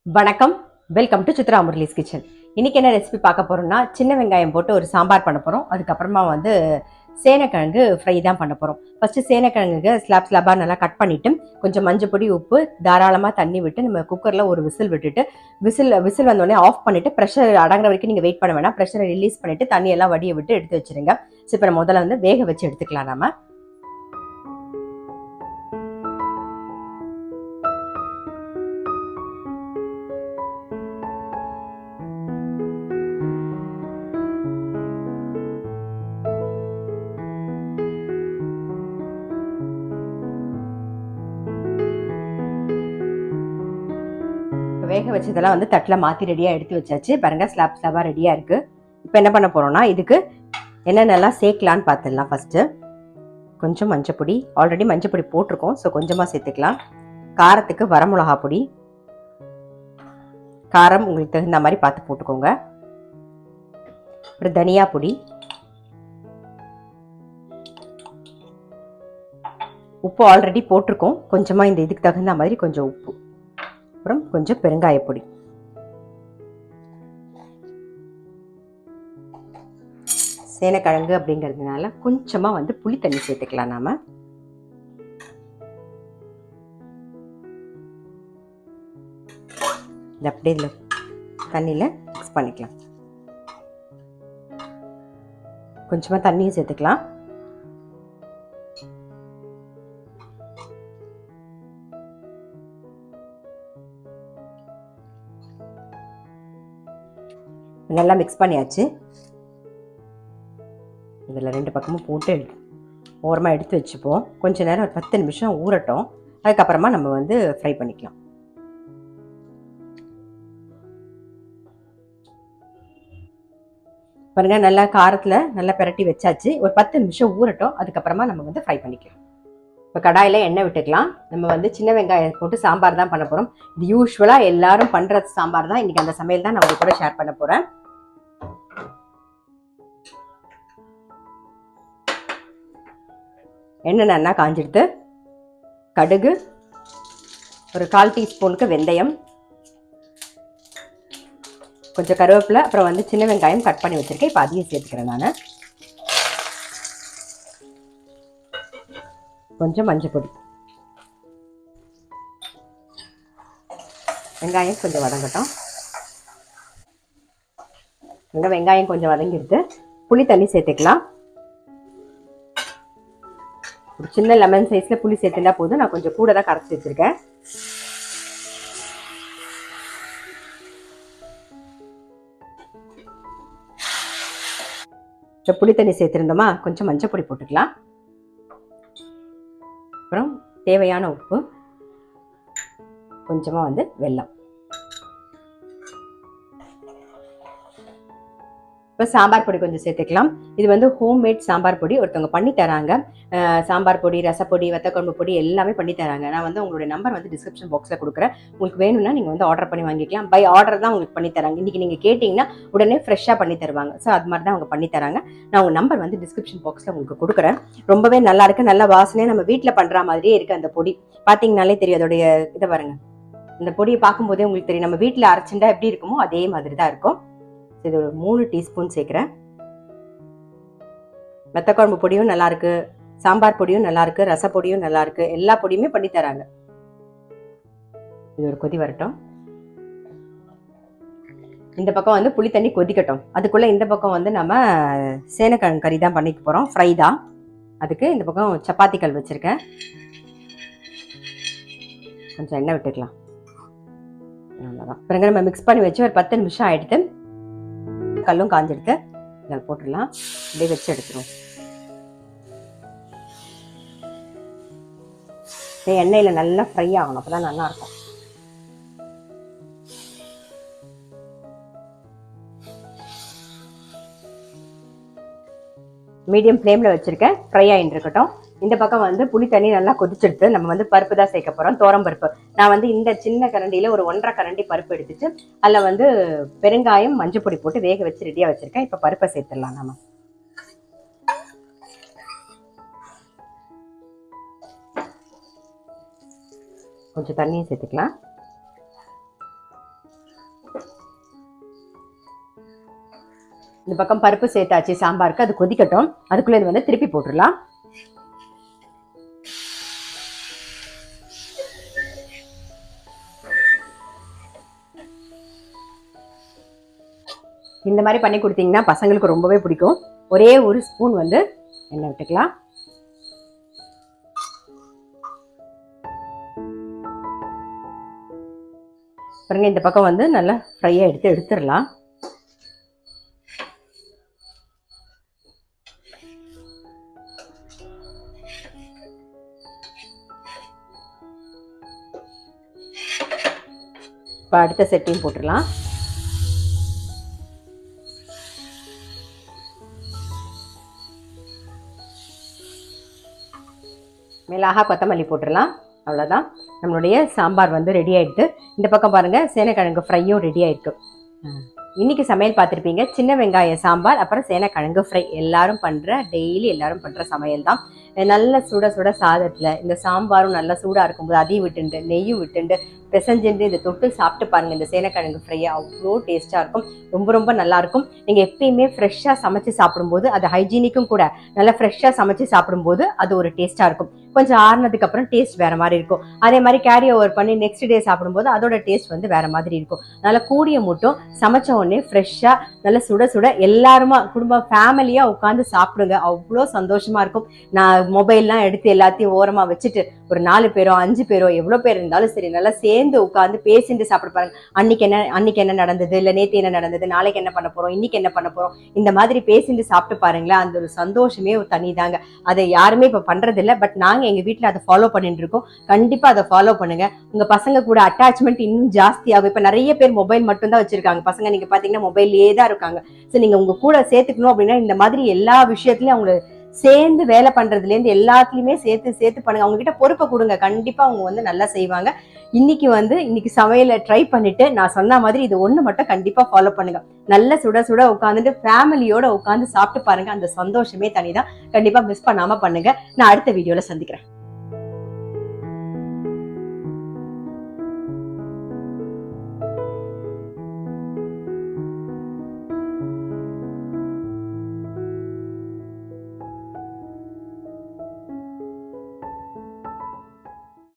வணக்கம், welcome to Chitra Murali's kitchen. இன்னைக்கு என்ன ரெசிபி பார்க்க போறோம்னா, சின்ன வெங்காயம் போட்டு ஒரு சாம்பார் பண்ண போறோம். அதுக்கப்புறமா சேனைக்கிழங்கு ஃப்ரை தான் பண்ண போறோம். ஃபர்ஸ்ட் சேனைக்கிழங்கு ஸ்லாபா நல்லா கட் பண்ணிட்டு கொஞ்சம் மஞ்சள் பொடி, உப்பு, தாராளமா தண்ணி விட்டு நம்ம குக்கர்ல ஒரு விசில் விட்டுட்டு விசில் வந்தோடனே ஆஃப் பண்ணிட்டு ப்ரெஷர் அடங்குற வரைக்கும் நீங்க வெயிட் பண்ண வேணாம். ப்ரெஷரை ரிலீஸ் பண்ணிட்டு தண்ணி எல்லாம் வடிய விட்டு எடுத்து வச்சிருங்க. இப்போ நம்ம முதல்ல வேக வச்சு எடுத்துக்கலாம். நாம வேக வச்சதெல்லாம் தட்டில் மாற்றி ரெடியாக எடுத்து வச்சாச்சு. பாருங்க, ஸ்லாபாக ரெடியாக இருக்குது. இப்போ என்ன பண்ண போகிறோம்னா, இதுக்கு என்னென்னலாம் சேர்க்கலான்னு பார்த்துடலாம். ஃபஸ்ட்டு கொஞ்சம் மஞ்சப்பொடி, ஆல்ரெடி மஞ்சப்பொடி போட்டிருக்கோம், ஸோ கொஞ்சமாக சேர்த்துக்கலாம். காரத்துக்கு வரமிளகா பொடி, காரம் உங்களுக்கு தகுந்த மாதிரி பார்த்து போட்டுக்கோங்க. அப்புறம் தனியா பொடி, உப்பு ஆல்ரெடி போட்டிருக்கோம், கொஞ்சமாக இந்த இதுக்கு தகுந்த மாதிரி கொஞ்சம் உப்பு, அப்புறம் கொஞ்சம் பெருங்காயப்பொடி. சேனைக்கிழங்கு அப்படிங்கிறதுனால கொஞ்சமாக புளி தண்ணி சேர்த்துக்கலாம். நாம இது அப்படியே இதில் தண்ணியில் மிக்ஸ் பண்ணிக்கலாம். கொஞ்சமாக தண்ணியும் சேர்த்துக்கலாம். நல்லா மிக்ஸ் பண்ணியாச்சு. இதில் ரெண்டு பக்கமும் போட்டு ஓரமாக எடுத்து வச்சுப்போம். கொஞ்ச நேரம் ஒரு 10 நிமிஷம் ஊறட்டும். அதுக்கப்புறமா நம்ம ஃப்ரை பண்ணிக்கலாம். பாருங்க, நல்லா காரத்தில் நல்லா பிரட்டி வச்சாச்சு. ஒரு 10 நிமிஷம் ஊறட்டும். அதுக்கப்புறமா நம்ம ஃப்ரை பண்ணிக்கலாம். இப்போ கடாயில் எண்ணெய் விட்டுக்கலாம். நம்ம சின்ன வெங்காயம் போட்டு சாம்பார் தான் பண்ண போகிறோம். இது யூஸ்வலாக எல்லாரும் பண்ணுற சாம்பார் தான். இன்றைக்கி அந்த சமையல் தான் நான் உங்க கூட ஷேர் பண்ண போகிறேன். எண்ணெய் நல்லா காஞ்சிடுது. கடுகு, ஒரு 1/4 டீஸ்பூனுக்கு வெந்தயம், கொஞ்சம் கருவேப்பிலை, அப்புறம் சின்ன வெங்காயம் கட் பண்ணி வச்சிருக்கேன். இப்போ அதையும் சேர்த்துக்கிறேன். நான் கொஞ்சம் மஞ்சள் பொடி, வெங்காயம் கொஞ்சம் வதங்கட்டும். வெங்காயம் கொஞ்சம் வதங்கிடுது. புளி தண்ணி சேர்த்துக்கலாம். ஒரு சின்ன லெமன் சைஸ்ல புளி சேர்த்துட்டா போதும். நான் கொஞ்சம் கூட தான் கரைச்சி வச்சிருக்கேன். புளி தண்ணி சேர்த்துருந்தோமா, கொஞ்சம் மஞ்சள் பொடி போட்டுக்கலாம். அப்புறம் தேவையான உப்பு, கொஞ்சமா வெல்லம். இப்போ சாம்பார் பொடி கொஞ்சம் சேர்த்துக்கலாம். இது ஹோம்மேட் சாம்பார் பொடி, ஒருத்தவங்க பண்ணி தராங்க. சாம்பார் பொடி, ரசப்பொடி, வத்தக்குழம்பு பொடி எல்லாமே பண்ணி தராங்க. நான் உங்களுடைய நம்பர் டிஸ்கிரிப்ஷன் பாக்ஸில் கொடுக்குறேன். உங்களுக்கு வேணும்னா நீங்கள் ஆர்டர் பண்ணி வாங்கிக்கலாம். பை ஆர்டர் தான் உங்களுக்கு பண்ணி தராங்க. இன்றைக்கி நீங்கள் கேட்டிங்கன்னா உடனே ஃப்ரெஷ்ஷாக பண்ணி தருவாங்க. ஸோ அது மாதிரி தான் அவங்க பண்ணி தராங்க. நான் உங்கள் நம்பர் டிஸ்கிரிப்ஷன் பாக்ஸில் உங்களுக்கு கொடுக்குறேன். ரொம்பவே நல்லா இருக்குது. நல்ல வாசனையாக நம்ம வீட்டில் பண்ணுற மாதிரியே இருக்குது. அந்த பொடி பார்த்தீங்கனாலே தெரியும். அதோடைய இதை பாருங்கள். இந்த பொடியை பார்க்கும்போதே உங்களுக்கு தெரியும். நம்ம வீட்டில் அரைச்சிண்டா எப்படி இருக்குமோ அதே மாதிரி தான் இருக்கும். இது ஒரு 3 டீஸ்பூன் சேர்க்குறேன். வத்தக்குழம்பு பொடியும் நல்லா இருக்கு, சாம்பார் பொடியும் நல்லா இருக்கு, ரசப்பொடியும் நல்லா இருக்கு. எல்லா பொடியுமே பண்ணி தராங்க. இது ஒரு கொதி வரட்டும். இந்த பக்கம் புளி தண்ணி கொதிக்கட்டும். அதுக்குள்ள இந்த பக்கம் நம்ம சேனைக்கிழங்கு கறி தான் பண்ணிக்க போறோம். ஃப்ரை தான். அதுக்கு இந்த பக்கம் சப்பாத்தி கல் வச்சிருக்கேன். கொஞ்சம் எண்ணெய் விட்டுக்கலாம். அவ்வளோதான். பிறகு நம்ம மிக்ஸ் பண்ணி வச்சு ஒரு 10 நிமிஷம் ஆயிடுத்து. கல்லும் காஞ்செடுத்து இதில் போட்டுடலாம். அப்படியே வச்சு எடுத்துருவோம். எண்ணெயில் நல்லா ஃப்ரை ஆகணும், அப்போதான் நல்லா இருக்கும். மீடியம் ஃப்ளேமில் வச்சுருக்கேன். ஃப்ரை ஆகிட்டு இருக்கட்டும். இந்த பக்கம் புளி தண்ணி நல்லா கொதிச்செடுத்து நம்ம பருப்பு தான் சேர்க்க போகிறோம். தோரம் பருப்பு. நான் இந்த சின்ன கரண்டியில் ஒரு 1.5 கரண்டி பருப்பு எடுத்துட்டு அதில் பெருங்காயம், மஞ்சள் பொடி போட்டு வேக வச்சு ரெடியாக வச்சுருக்கேன். இப்போ பருப்பை சேர்த்துடலாம். நம்ம கொஞ்சம் தண்ணியும் சேர்த்துக்கலாம். இந்த பக்கம் பருப்பு சேர்த்தாச்சு சாம்பாருக்கு, அது கொதிக்கட்டும். அதுக்குள்ள இது வந்து திருப்பி போட்டுடலாம். இந்த மாதிரி பண்ணி கொடுத்தீங்கன்னா பசங்களுக்கு ரொம்பவே பிடிக்கும். ஒரே ஒரு ஸ்பூன் வந்து எண்ணெய் விட்டுக்கலாம். பாருங்க, இந்த பக்கம் வந்து நல்லா ஃப்ரையாக எடுத்துடலாம். இப்போ அடுத்த செட்டையும் போட்டுடலாம். மிளகா கொத்தமல்லி போட்டுடலாம். அவ்வளோதான், நம்மளுடைய சாம்பார் வந்து ரெடி ஆகிடுது. இந்த பக்கம் பாருங்கள், சேனைக்கிழங்கு ஃப்ரையும் ரெடி ஆகிருக்கு. இன்றைக்கி சமையல் பார்த்துருப்பீங்க, சின்ன வெங்காய சாம்பார், அப்புறம் சேனைக்கிழங்கு ஃப்ரை. டெய்லி எல்லாரும் பண்ணுற சமையல் தான். நல்ல சுட சுட சாதத்தில் இந்த சாம்பாரும் நல்லா சூடாக இருக்கும்போது அதையும் விட்டுண்டு நெய்யும் விட்டுண்டு பிசைஞ்சுட்டு இதை தொட்டு சாப்பிட்டு பாருங்கள். இந்த சேனைக்கிழங்கு ஃப்ரையை அவ்வளோ டேஸ்ட்டாக இருக்கும். ரொம்ப ரொம்ப நல்லாயிருக்கும். நீங்கள் எப்பயுமே ஃப்ரெஷ்ஷாக சமைச்சு சாப்பிடும்போது அது ஹைஜீனிக்கும் கூட. நல்லா ஃப்ரெஷ்ஷாக சமைச்சு சாப்பிடும்போது அது ஒரு டேஸ்ட்டாக இருக்கும். கொஞ்சம் ஆறுனதுக்கு அப்புறம் டேஸ்ட் வேறு மாதிரி இருக்கும். அதே மாதிரி கேரி ஓவர் பண்ணி நெக்ஸ்ட் டே சாப்பிடும்போது அதோட டேஸ்ட் வந்து வேறு மாதிரி இருக்கும். நல்லா கூடிய மட்டும் சமைச்ச உடனே ஃப்ரெஷ்ஷாக நல்லா சுட சுட எல்லாருமா குடும்பம் ஃபேமிலியாக உட்காந்து சாப்பிடுங்க. அவ்வளோ சந்தோஷமாக இருக்கும். நான் மொபைல்லாம் எடுத்து எல்லாத்தையும் ஓரமாக வச்சுட்டு ஒரு 4 பேரோ 5 பேரோ எவ்வளோ பேர் இருந்தாலும் சரி நல்லா சேர்ந்து உட்காந்து பேசிட்டு சாப்பிட பாருங்க. அன்னைக்கு என்ன நடந்தது, இல்லை நேற்று என்ன நடந்தது, நாளைக்கு என்ன பண்ண போகிறோம், இன்னைக்கு என்ன பண்ண போகிறோம், இந்த மாதிரி பேசிட்டு சாப்பிட்டு பாருங்களேன். அந்த ஒரு சந்தோஷமே ஒரு தனிதாங்க. அதை யாருமே இப்போ பண்ணுறதில்ல. பட் நாங்கள் எங்கள் வீட்டில் அதை ஃபாலோ பண்ணிட்டு இருக்கோம். கண்டிப்பாக அதை ஃபாலோ பண்ணுங்க. உங்கள் பசங்க கூட அட்டாச்மெண்ட் இன்னும் ஜாஸ்தியாகும். இப்போ நிறைய பேர் மொபைல் மட்டும் தான் வச்சிருக்காங்க. பசங்க நீங்கள் பார்த்தீங்கன்னா மொபைல்லே தான் இருக்காங்க. ஸோ நீங்கள் உங்கள் கூட சேர்த்துக்கணும் அப்படின்னா இந்த மாதிரி எல்லா விஷயத்துலையும் அவங்களை சேர்ந்து வேலை பண்றதுலேருந்து எல்லாத்துலயுமே சேர்த்து பண்ணுங்க. அவங்க கிட்ட பொறுப்பை கொடுங்க. கண்டிப்பா அவங்க வந்து நல்லா செய்வாங்க. இன்னைக்கு சமையலை ட்ரை பண்ணிட்டு நான் சொன்ன மாதிரி இது ஒண்ணு மட்டும் கண்டிப்பா ஃபாலோ பண்ணுங்க. நல்ல சுட சுட உட்காந்துட்டு ஃபேமிலியோட உட்காந்து சாப்பிட்டு பாருங்க. அந்த சந்தோஷமே தனிதான். கண்டிப்பா மிஸ் பண்ணாம பண்ணுங்க. நான் அடுத்த வீடியோல சந்திக்கிறேன்.